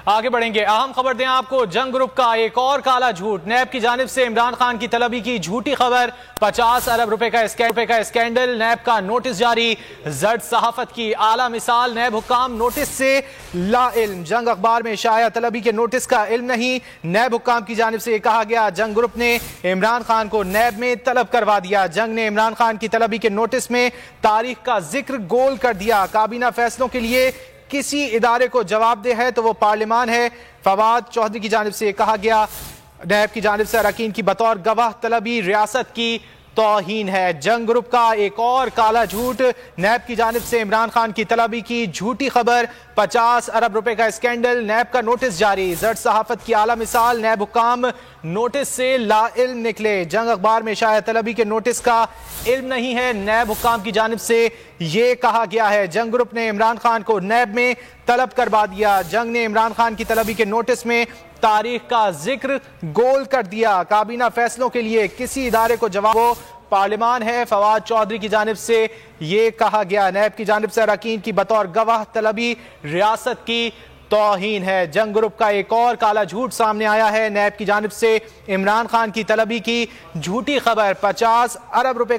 آگے بڑھیں گے، اہم خبر دیں آپ کو، جنگ گروپ کا ایک اور کالا جھوٹ، نیب کی جانب سے عمران خان کی طلبی کی جھوٹی خبر، 50 ارب روپے کا اسکینڈل، نیب کا نوٹس جاری، زرد صحافت کی اعلیٰ مثال، نیب حکام نوٹس سے لا علم، جنگ اخبار میں شائع طلبی کے نوٹس کا علم نہیں، نیب حکام کی جانب سے یہ کہا گیا، جنگ گروپ نے عمران خان کو نیب میں طلب کروا دیا، جنگ نے عمران خان کی طلبی کے نوٹس میں تاریخ کا ذکر گول کر دیا، کابینہ فیصلوں کے لیے کسی ادارے کو جواب دہ ہے تو وہ پارلیمان ہے، فواد چودھری کی جانب سے کہا گیا، نیب کی جانب سے اراکین کی بطور گواہ طلبی ریاست کی توہین ہے، جنگ گروپ کا ایک اور کالا جھوٹ، نیب کی جانب سے عمران خان کی طلبی کی جھوٹی خبر، 50 ارب روپے کا اسکینڈل، نیب کا نوٹس جاری، زرد صحافت کی اعلیٰ مثال، نیب حکام نوٹس سے لا علم نکلے، جنگ اخبار میں شائع طلبی کے نوٹس کا علم نہیں ہے، نیب حکام کی جانب سے یہ کہا گیا ہے، جنگ گروپ نے عمران خان کو نیب میں طلب کروا دیا، جنگ نے عمران خان کی طلبی کے نوٹس میں تاریخ کا ذکر گول کر دیا، کابینہ فیصلوں کے لیے کسی ادارے کو جواب وہ پارلیمان ہے، فواد چودھری کی جانب سے یہ کہا گیا، نیب کی جانب سے اراکین کی بطور گواہ طلبی ریاست کی توہین ہے، جنگ گروپ کا ایک اور کالا جھوٹ سامنے آیا ہے، نیب کی جانب سے عمران خان کی طلبی کی جھوٹی خبر، 50 ارب روپے